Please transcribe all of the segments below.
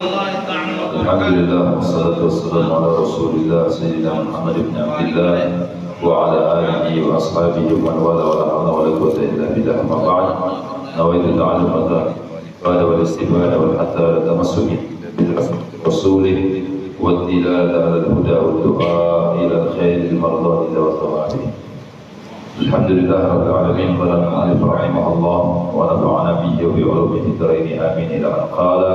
Alhamdulillah, wassalatu wassalamu ala rasulillah sayyidina Muhammad ibn Abdillah wa ala alihi wa ashabihi wa man wala wa la hawla wa la quwwata illa billah. Amma ba'd, nawaitu ta'allumata qala wal istifada wal hatta tamassuki bil rasulih wa dilala ala al-huda wa du'a ila al-khair al-mardati wa thawabi. Alhamdulillah rabbil alamin wa la mu'alif rahimahullah wa nafa'ana bihi wa bi ulumihi daraini amin ila an qala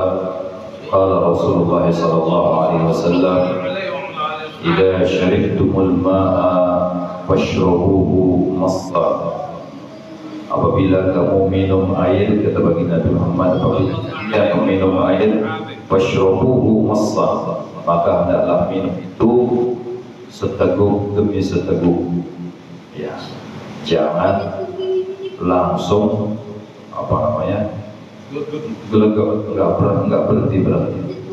قال رسول الله صلى الله عليه وسلم إذا شربتم الماء فاشربوه مصا. Apabila kamu minum air, kata baginda Nabi Muhammad, apabila kamu minum air, fashrabuhu massa, maka hendaklah minum itu seteguk demi seteguk. Ya, jangan langsung gelegak, enggak berhenti.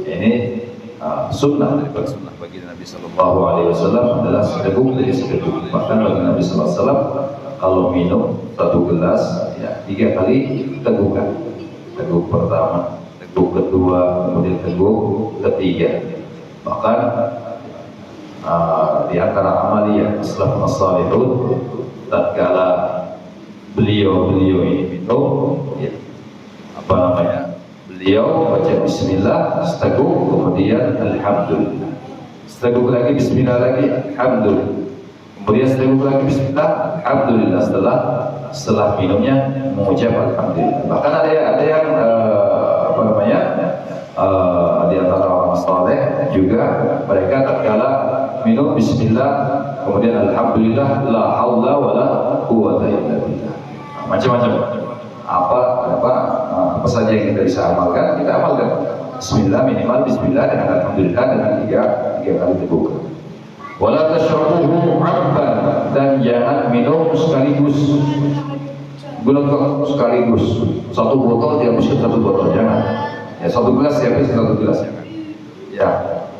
Ini sunnah daripada sunnah bagi Nabi Sallallahu Alaihi Wasallam adalah seteguk dari seteguk. Bahkan bagi Nabi Sallallahu Alaihi Wasallam kalau minum satu gelas, ya 3 kali tegukan. Teguk pertama, teguk kedua, kemudian teguk ketiga. Bahkan di antara amaliyah salafus salihun, tatkala beliau ini minum, ya, beliau baca bismillah seteguk, kemudian alhamdulillah, seteguk lagi bismillah lagi alhamdulillah, kemudian seteguk lagi bismillah alhamdulillah, setelah minumnya mengucap alhamdulillah. Bahkan ada yang di antara orang saleh juga, mereka tatkala minum bismillah kemudian alhamdulillah la haula wala quwwata illa billah, macam-macam. Apa saja yang kita bisa amalkan, kita amalkan. Bismillah, minimal bismillah dengan alhamdulillah dengan tiga kali tegukan. Wala tashrabuhu abban, dan jangan minum sekaligus. Sekaligus satu botol dihabiskan satu botol, jangan. Ya, satu gelas dihabiskan satu gelas, jangan. Ya,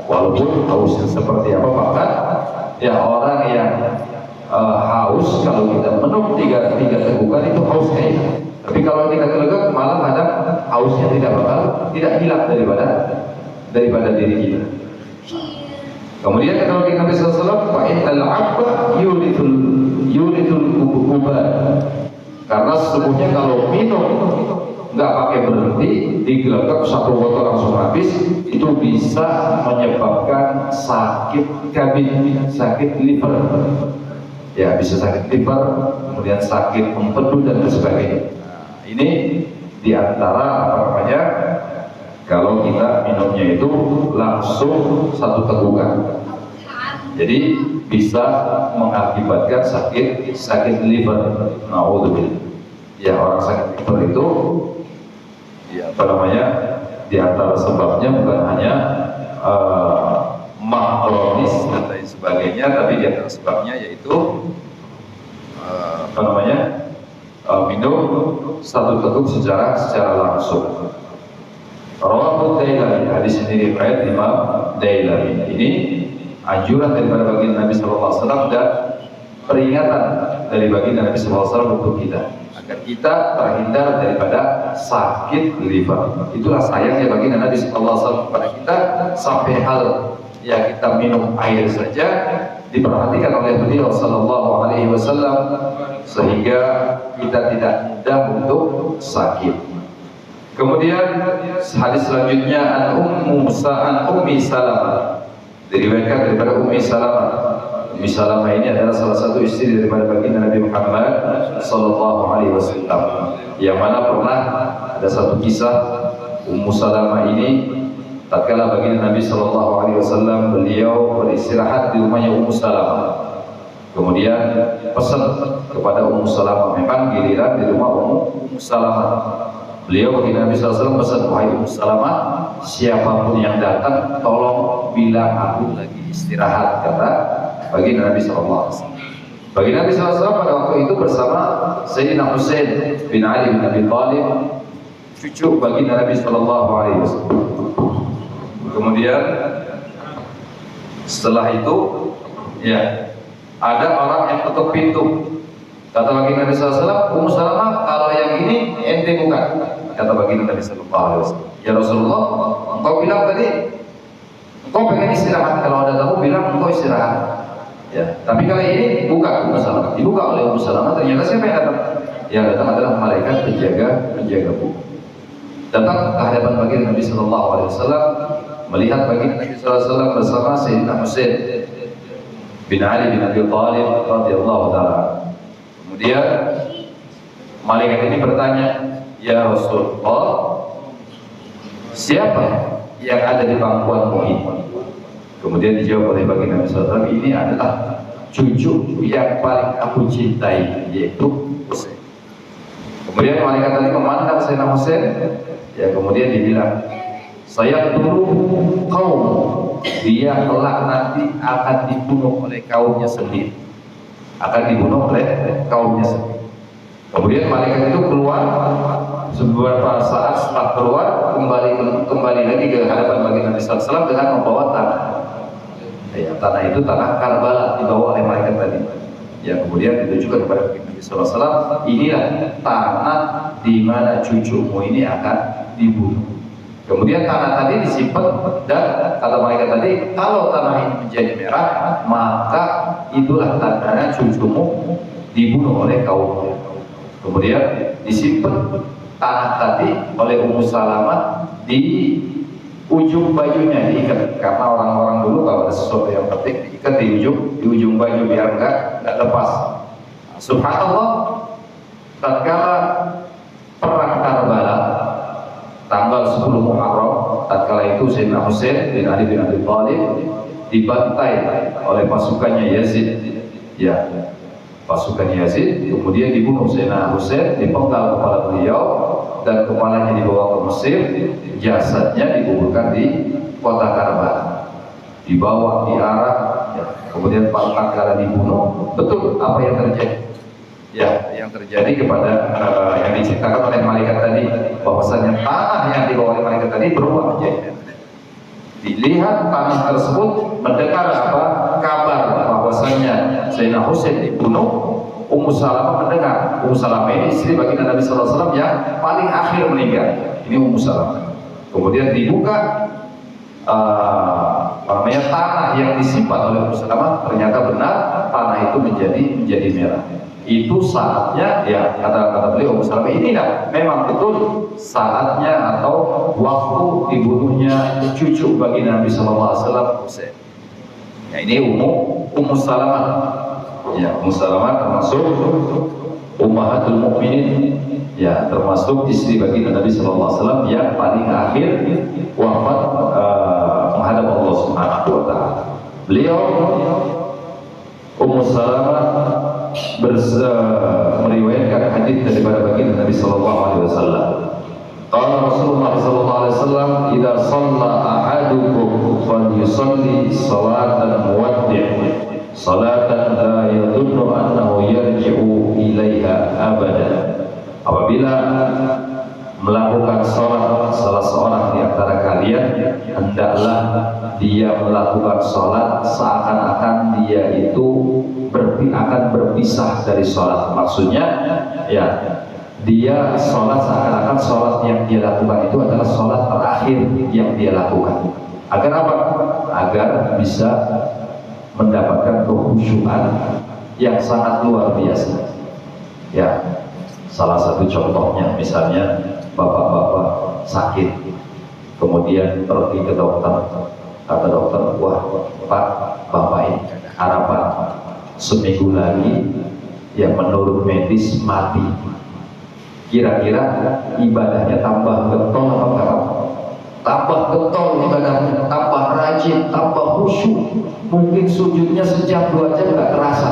walaupun hausnya seperti apa, bahkan ya orang yang haus, kalau kita minum tiga tegukan itu hausnya hilang. Tapi kalau kita gelegak, malah kadang hausnya tidak hilang daripada diri kita. Kemudian kata Nabi sallallahu alaihi wasallam, fa innal 'abba yuritul kuban. Karena sesungguhnya kalau minum nggak pakai berhenti, digelegak satu botol langsung habis, itu bisa menyebabkan sakit kabin, sakit liver. Ya, bisa sakit liver, kemudian sakit empedu dan sebagainya. Ini diantara kalau kita minumnya itu langsung satu tegukan, jadi bisa mengakibatkan sakit liver. Naudzubillah. Ya, orang sakit liver itu diantara sebabnya bukan hanya kronis dan lain sebagainya, tapi diantara sebabnya yaitu minum satu teguk secara langsung. Rawahu Dailami, hadis ini riwayat Imam Dailami. Ini anjuran daripada baginda Nabi sallallahu alaihi wasallam dan peringatan dari baginda Nabi sallallahu alaihi wasallam untuk kita agar kita terhindar daripada sakit liver. Itulah sayangnya baginda Nabi sallallahu alaihi wasallam kepada kita, sampai hal yang kita minum air saja diperhatikan oleh beliau sallallahu alaihi wasallam sehingga kita tidak mudah untuk sakit. Kemudian hadis selanjutnya Ummi Salamah, diriwayatkan daripada Ummi Salamah. Ummi Salamah ini adalah salah satu istri daripada baginda Nabi Muhammad sallallahu alaihi wasallam, yang mana pernah ada satu kisah. Ummu Salamah ini tatkala baginda Nabi sallallahu alaihi wasallam beliau beristirahat di rumahnya Ummu Salamah. Kemudian pesan kepada Ummu Salamah, memang giliran di rumah Ummu Salamah. Beliau baginda Nabi sallallahu alaihi wasallam pesan, wahai Ummu Salamah, siapapun yang datang tolong bilang aku lagi istirahat, kata baginda Nabi sallallahu alaihi wasallam. Baginda Nabi sallallahu alaihi wasallam pada waktu itu bersama Sayyidina Husain bin Ali bin Abi Thalib, cucu baginda Nabi sallallahu alaihi wasallam. Kemudian setelah itu, ya, ada orang yang ketuk pintu. Kata baginda Nabi sallallahu alaihi wasallam, Ummu Salamah, kalau yang ini ente bukan. kata baginda Nabi Sallallahu Alaihi Wasallam, ya Rasulullah, engkau bilang tadi engkau pengen istirahat, kalau ada tamu bilang engkau istirahat. Ya, tapi kali ini buka Ummu Salamah, dibuka oleh Ummu Salamah, ternyata siapa yang datang? Yang datang adalah malaikat penjaga buku. Datang ke hadapan baginda Nabi Sallallahu Alaihi Wasallam, melihat baginda Nabi Sallallahu Alaihi Wasallam bersama Sayyidina Husain bin Ali bin Abi Thalib radhiyallahu taala. Kemudian malaikat ini bertanya, ya Rasulullah, siapa yang ada di pangkuanmu ini? Kemudian dijawab oleh baginda Nabi Sallallahu Alaihi Wasallam, ini adalah cucu yang paling aku cintai, yaitu Husain. Kemudian malaikat tadi memandang Sayyidina Husain, ya kemudian dibilang, saya tunggu kaum, dia kelak nanti akan dibunuh oleh kaumnya sendiri, Kemudian malaikat itu keluar, beberapa saat setelah keluar kembali lagi ke hadapan baginda Nabi Sallallahu Alaihi Wasallam dengan membawa tanah. Ya, tanah itu tanah Karbala dibawa oleh malaikat tadi. Ya, kemudian ditujukan kepada Nabi Sallallahu Alaihi Wasallam, inilah tanah di mana cucumu ini akan dibunuh. Kemudian tanah tadi disimpan dan kata malaikat tadi, kalau tanah ini menjadi merah, maka itulah tandanya cucumu dibunuh oleh kaumnya. Kemudian disimpan tanah tadi oleh Ummu Salamah di ujung bajunya, diikat, karena orang-orang dulu kalau ada sesuatu yang penting diikat di ujung baju biar enggak lepas. Subhanallah, tatkala perang Karbala tanggal 10 Muharram, tatkala itu Sayyidina Husain bin Ali bin Abi Thalib dibantai oleh pasukannya Yazid, ya, pasukan Yazid, kemudian dibunuh Sayyidina Husain, dipenggal kepala beliau dan kepalanya dibawa ke Mesir, jasadnya dikuburkan di kota Karbala, dibawa, diarak, ya. Kemudian tatkala dibunuh, betul apa yang terjadi? Ya, yang terjadi kepada yang diceritakan oleh malaikat tadi, bahwasanya tanah yang dibawa oleh malaikat tadi berubah menjadi, dilihat tanah tersebut, mendengar apa kabar bahwasanya Sayyidina Husain dibunuh. Ummu Salamah mendengar. Ummu Salamah ini istri baginda Nabi Sallallahu Alaihi Wasallam yang paling akhir meninggal. Ini Ummu Salamah. Kemudian dibuka tanah yang disimpan oleh Ummu Salamah, ternyata benar tanah itu menjadi merah. Itu saatnya, ya kata beliau Ummu Salamah, inilah memang betul saatnya atau waktu dibunuhnya cucu baginda Nabi Sallallahu Alaihi Wasallam, Husain. Ya, ini Ummu Salamah. Ya, Ummu Salamah termasuk Ummahatul Mukminin, ya, termasuk istri baginda Nabi Sallallahu Alaihi Wasallam yang paling akhir wafat menghadap Allah Subhanahu Wa Taala. Beliau Ummu Salamah meriwayatkan hadis daripada baginda Nabi Sallallahu Alaihi Wasallam. Qala Rasulullah Sallallahu Alaihi Wasallam, "Idza shalla ahadukum falyusalli salatan muwaddi', salatan la yadunnu annahu yarji'u ilaiha abada." Apabila melakukan sholat salah seorang di antara kalian, hendaklah dia melakukan sholat seakan-akan dia itu akan berpisah dari sholat. Maksudnya, ya, dia sholat seakan-akan sholat yang dia lakukan itu adalah sholat terakhir yang dia lakukan. Agar apa? Agar bisa mendapatkan kekhusyuan yang sangat luar biasa. Ya, salah satu contohnya misalnya bapak-bapak sakit, kemudian pergi ke dokter, kata dokter, wah Pak, bapak ini harapan seminggu lagi yang menurut medis mati. Kira-kira ibadahnya tambah getol apa enggak? Tambah getol ibadahnya, tambah rajin, tambah khusyuk. Mungkin sujudnya sejam 2 jam nggak terasa,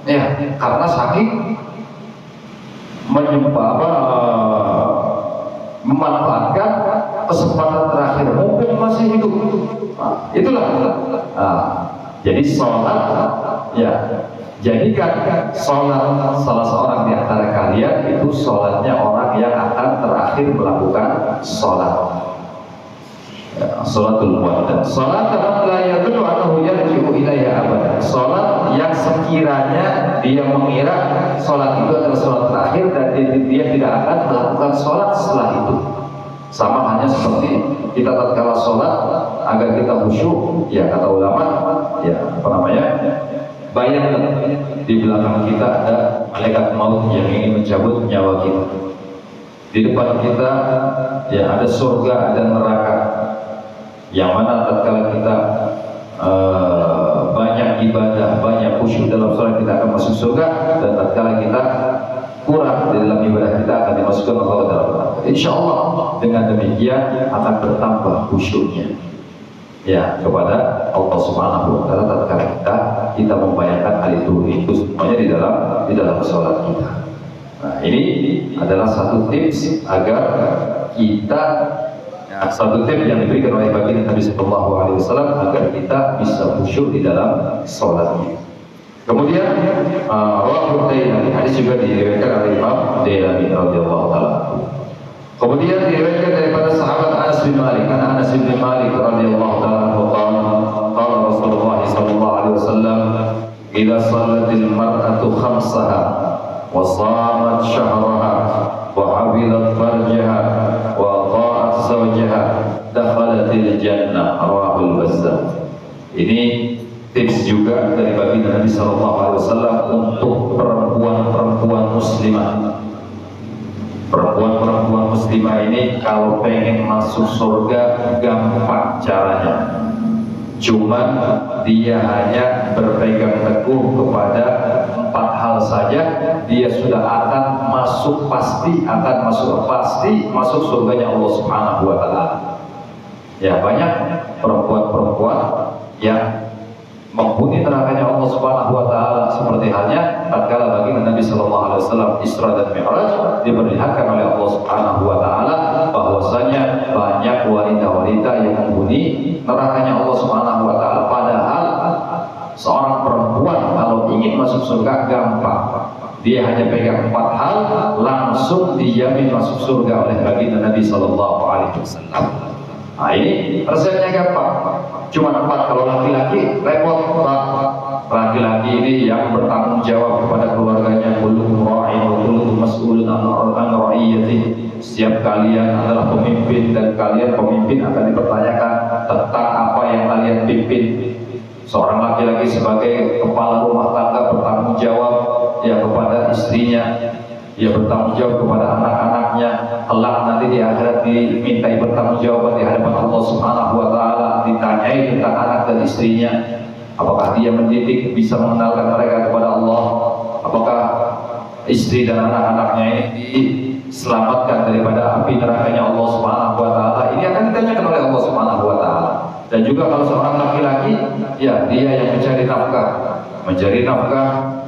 ya, karena sakit memanfaatkan kesempatan terakhir mumpung masih hidup. Nah, itulah. Jadi sholat, ya, jadikan sholat salah seorang di antara kalian itu sholatnya orang yang akan terakhir melakukan sholat. Ya, Salatul muwaddah. Salat la yadullu annahu yarji'u ilaiha abada. Salat yang sekiranya dia mengira salat itu adalah salat terakhir dan dia tidak akan melakukan salat setelah itu. Sama halnya seperti kita tatkala salat agar kita khusyuk, ya kata ulama, ya apa namanya? Bayangkan di belakang kita ada malaikat maut yang ingin mencabut nyawa kita. Di depan kita ya ada surga, ada neraka. Yang mana tatkala kita banyak ibadah, banyak khusyuk dalam sholat, kita akan masuk surga, dan tatkala kita kurang di dalam ibadah, kita akan dimasukkan ke dalam neraka. Insya Allah dengan demikian akan bertambah khusyuknya ya kepada Allah Subhanahu wa taala tatkala kita membayangkan hal itu semuanya di dalam sholat kita. Nah, ini adalah satu tips agar kita, satu tips yang diberikan oleh baginda Nabi Sallallahu Alaihi Wasallam agar kita bisa khusyuk di dalam sholat kita. Kemudian rawahu Dailami, hadis juga diriwayatkan oleh Imam Dailami radhiyallahu taala. Kemudian diriwayatkan daripada sahabat Anas bin Malik, Anas bin Malik radhiyallahu taala qala Rasulullah sallallahu alaihi wasallam, "Idza shallatil mar'atu khamsaha wa shamat syahraha wa hafizat farjaha wa ata'at zawjaha dakhalatil jannah." Rawahul Bazzar. Ini tips juga dari baginda Nabi sallallahu alaihi wasallam untuk perempuan-perempuan muslimah. Perempuan-perempuan muslimah ini kalau pengen masuk surga gampang caranya. Cuman dia hanya berpegang teguh kepada 4 hal saja, dia sudah akan masuk, pasti masuk surganya Allah Subhanahu wa taala. Ya, banyak perempuan-perempuan yang menghuni nerakanya Allah Subhanahu wa taala, seperti halnya tatkala baginda Nabi sallallahu alaihi wasallam Isra dan Mi'raj diperlihatkan oleh Allah Subhanahu wa taala bahwasanya banyak wanita-wanita yang menghuni nerakanya Allah Subhanahu wa taala, padahal seorang perempuan kalau ingin masuk surga gampang. Dia hanya pegang 4 hal langsung dijamin masuk surga oleh baginda Nabi sallallahu alaihi wasallam. Nah, ini resepnya gampang. Cuma 4. Kalau laki-laki repot, Pak. Laki-laki ini yang bertanggung jawab kepada keluarganya, kullukum ra'in wa kullukum mas'ulun an ra'iyatihi. Setiap kalian adalah pemimpin dan kalian pemimpin akan dipertanyakan tentang apa yang kalian pimpin. Seorang laki-laki sebagai kepala rumah tangga bertanggung jawab ya kepada istrinya, dia bertanggung jawab kepada anak-anaknya. Kelak nanti di akhirat dimintai bertanggung jawab di hadapan Allah Subhanahu wa taala, ditanyai tentang anak dan istrinya. Apakah dia mendidik, bisa mengenalkan mereka kepada Allah? Apakah istri dan anak-anaknya ini diselamatkan daripada api nerakanya Allah Subhanahu wa taala? Ini akan ditanyakan oleh Allah Subhanahu wa taala. Dan juga kalau seorang laki-laki, ya dia yang mencari nafkah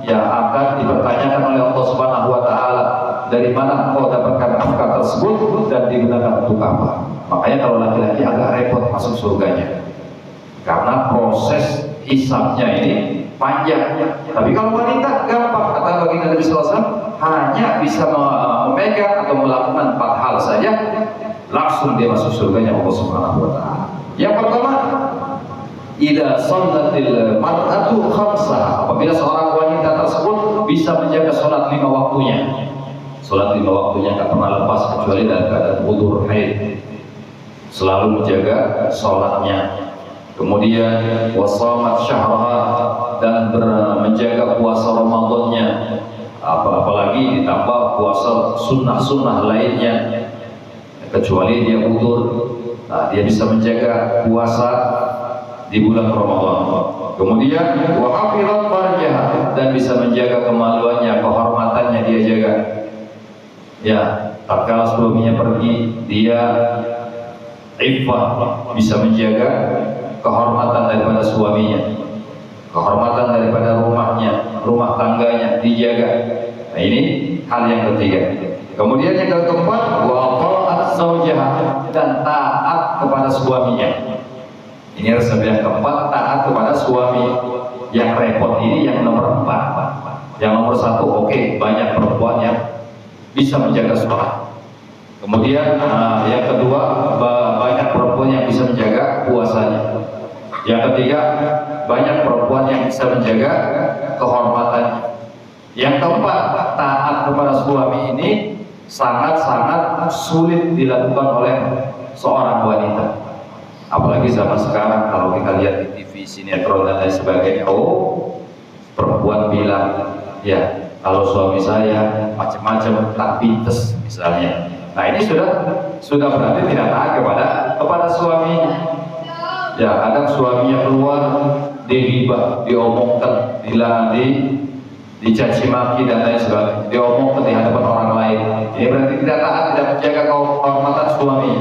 yang akan dipertanyakan oleh Allah Subhanahu wa taala, dari mana engkau dapatkan nafkah tersebut dan digunakan untuk apa. Makanya kalau laki-laki agak repot masuk surganya, karena proses hisabnya ini panjang. Tapi kalau wanita gampang, kata baginda Nabi SAW, hanya bisa memegang atau melakukan 4 hal saja, langsung dia masuk surganya Allah Subhanahu wa taala. Yang pertama, idza shallatil mar'atu khamsaha, apabila seorang wanita tersebut bisa menjaga sholat 5 waktunya. Sholat 5 waktunya tak pernah lepas kecuali dalam keadaan udzur haid. Selalu menjaga sholatnya. Kemudian wasamat syahraha, dan menjaga puasa Ramadannya. Apalagi ditambah puasa sunnah-sunnah lainnya. Kecuali dia udzur, nah, dia bisa menjaga puasa di bulan Ramadan. Kemudian wa hafizat farjaha, dan bisa menjaga kemaluannya, kehormatannya dia jaga. Ya, tatkala suaminya pergi, dia iffah, bisa menjaga kehormatan daripada suaminya, kehormatan daripada rumahnya, rumah tangganya dijaga. Nah, ini hal yang ketiga. Kemudian yang keempat, wa ta'at zawjaha, dan taat kepada suaminya. Ini resep yang keempat, taat kepada suami. Yang repot ini yang nomor 4. Yang nomor 1, oke, banyak perempuan yang bisa menjaga sholat. Kemudian yang kedua, banyak perempuan yang bisa menjaga Yang ketiga, banyak perempuan yang bisa menjaga kehormatannya. Yang keempat, taat kepada suami ini sangat-sangat sulit dilakukan oleh seorang wanita. Apalagi zaman sekarang, kalau kita lihat di TV, sinetron dan lain sebagainya, oh, perempuan bilang, ya kalau suami saya macam-macam tak pintes misalnya. Nah ini sudah berarti tidak taat kepada suaminya. Ya kadang suaminya keluar digibah, diomongkan, dicaci maki dan lain sebagainya, diomongkan di hadapan orang lain. Ini berarti tidak taat, tidak menjaga kehormatan suami.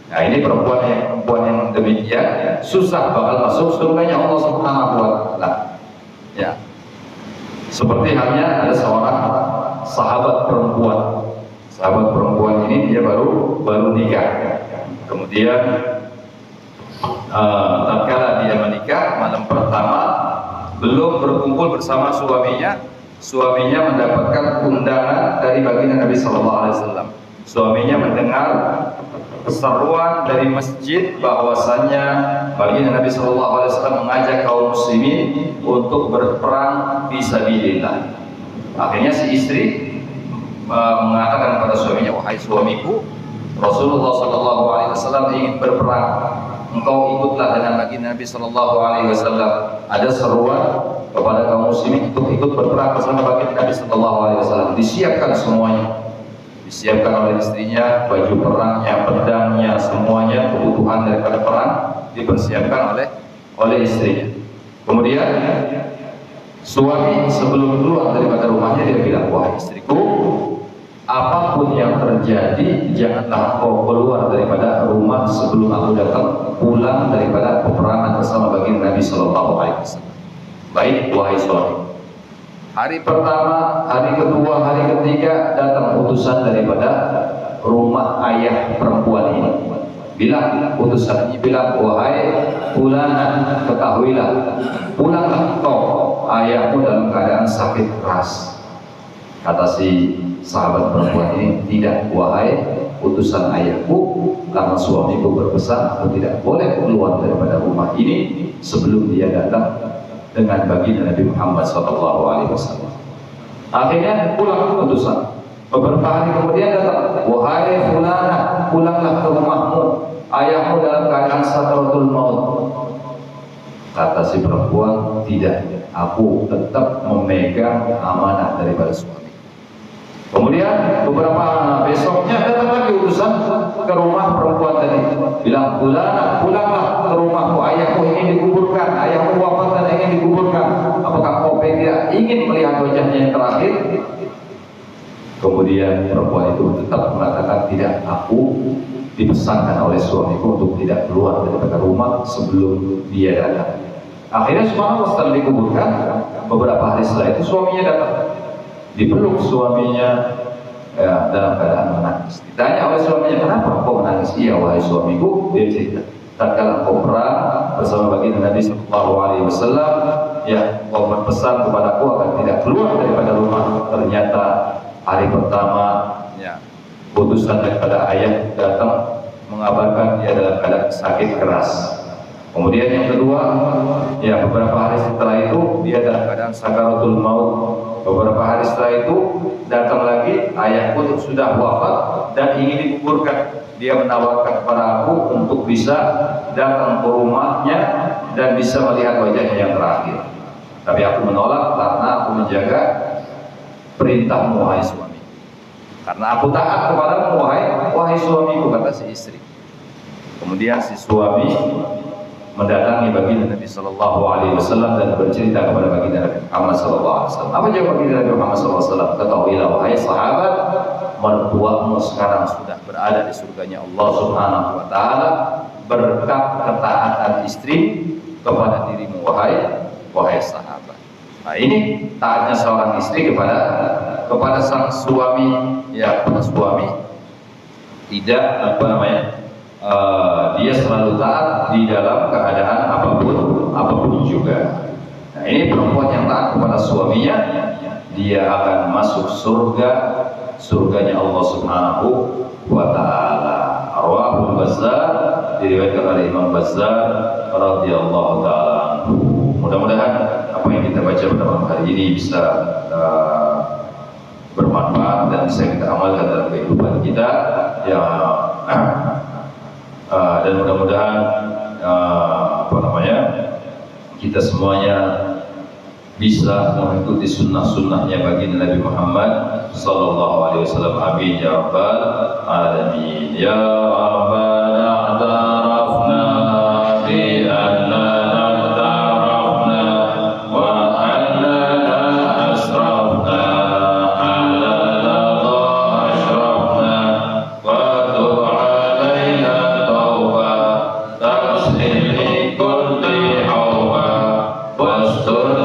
Nah ini perempuan yang demikian susah bakal masuk surganya Allah Subhanahu wa Ta'ala. Ya. Seperti halnya ada seorang sahabat perempuan. Sahabat perempuan ini dia baru nikah. Kemudian tatkala dia menikah, malam pertama belum berkumpul bersama suaminya mendapatkan undangan dari baginda Nabi Sallallahu Alaihi Wasallam. Suaminya mendengar keseruan dari masjid bahwasannya baginda Nabi Sallallahu Alaihi Wasallam mengajak kaum muslimin untuk berperang fisabilillah. Akhirnya si istri mengatakan kepada suaminya, wahai suamiku, Rasulullah Sallallahu Alaihi Wasallam ingin berperang. Engkau ikutlah dengan baginda Nabi Sallallahu Alaihi Wasallam. Ada seruan kepada kaum muslimin untuk ikut berperang bersama baginda Nabi Sallallahu Alaihi Wasallam. Disiapkan semuanya, disiapkan oleh istrinya, baju perangnya, pedangnya, semuanya kebutuhan daripada perang dipersiapkan oleh istrinya. Kemudian suami sebelum keluar daripada rumahnya dia bilang, wahai istriku, apapun yang terjadi janganlah kau keluar daripada rumah sebelum aku datang pulang daripada peperangan bersama baginda Nabi Sallallahu Alaihi Wasallam. Baik wahai suami. Hari pertama, hari kedua, hari ketiga datang utusan daripada rumah ayah perempuan ini. Bilang utusan ini bilang, wahai fulana, ketahuilah, pulanglah kau, ayahmu dalam keadaan sakit keras. Kata si sahabat perempuan ini, tidak wahai utusan ayahku, karena suamiku berpesan aku tidak boleh keluar daripada rumah ini sebelum dia datang dengan baginda Nabi Muhammad SAW. Akhirnya pulang utusan. Beberapa hari kemudian datang, wahai fulana, pulanglah ke rumahmu, ayahmu dalam keadaan sakaratul maut. Kata si perempuan, tidak, aku tetap memegang amanah daripada suami. Kemudian beberapa besoknya datang lagi utusan ke rumah perempuan tadi, bilang, fulana, pulanglah ke rumahmu, ayahmu ingin dikuburkan, ayahmu wafat dan ingin dikuburkan. Apakah kau tidak ingin melihat wajahnya yang terakhir? Kemudian perempuan itu tetap mengatakan, tidak, aku dipesankan oleh suamiku untuk tidak keluar daripada rumah sebelum dia datang. Akhirnya subhanallah setelah dikuburkan, beberapa hari setelah itu suaminya datang, dipeluk suaminya ya, dalam keadaan menangis. Ditanya oleh suaminya, kenapa kau menangis? Iya wahai suamiku, dia cerita, tatkala kau perang bersama baginda Nabi Sallallahu Alaihi Wasallam, ya kau berpesan kepadaku agar tidak keluar daripada rumah. Ternyata hari pertama, ya, utusan daripada ayah datang mengabarkan dia dalam keadaan sakit keras. Kemudian yang kedua, ya beberapa hari setelah itu dia dalam keadaan sakaratul maut. Beberapa hari setelah itu datang lagi, ayahku sudah wafat dan ingin dikuburkan. Dia menawarkan kepada aku untuk bisa datang ke rumahnya dan bisa melihat wajahnya yang terakhir. Tapi aku menolak karena aku menjaga perintahmu wahai suami. Karena aku taat kepadamu wahai suamiku, kata si istri. Kemudian si suami mendatangi baginda Nabi Sallallahu Alaihi Wasallam dan bercerita kepada baginda Nabi Muhammad Sallallahu Alaihi Wasallam. Apa jawab baginda Nabi Muhammad Sallallahu Alaihi Wasallam? Ketahuilah wahai sahabat, mertuamu sekarang sudah berada di surganya Allah Subhanahu Wa Taala berkat ketaatan istri kepada dirimu wahai sahabat. Nah ini taatnya seorang istri kepada sang suami, ya kepada suami tidak dia selalu taat di dalam keadaan apapun juga. Nah ini perempuan yang taat kepada suaminya, dia akan masuk surganya Allah Subhanahu wa Ta'ala. Rawahul Bazzar, diriwayatkan oleh Imam Bazzar radhiyallahu taala. Mudah-mudahan apa yang kita baca pada malam hari ini bisa bermanfaat dan bisa kita amalkan dalam kehidupan kita ya. Dan mudah-mudahan kita semuanya bisa mengikuti sunnah-sunnahnya baginda Nabi Muhammad sallallahu alaihi wasallam. Amin ya rabbal alamin. Ya rabbana tarafna bi annana tarafna wa annana asrafna ala ladha ashrafna wa tub alaina tauba taghsil li kulli hawba wastur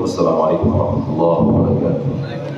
Assalamualaikum warahmatullahi wabarakatuh.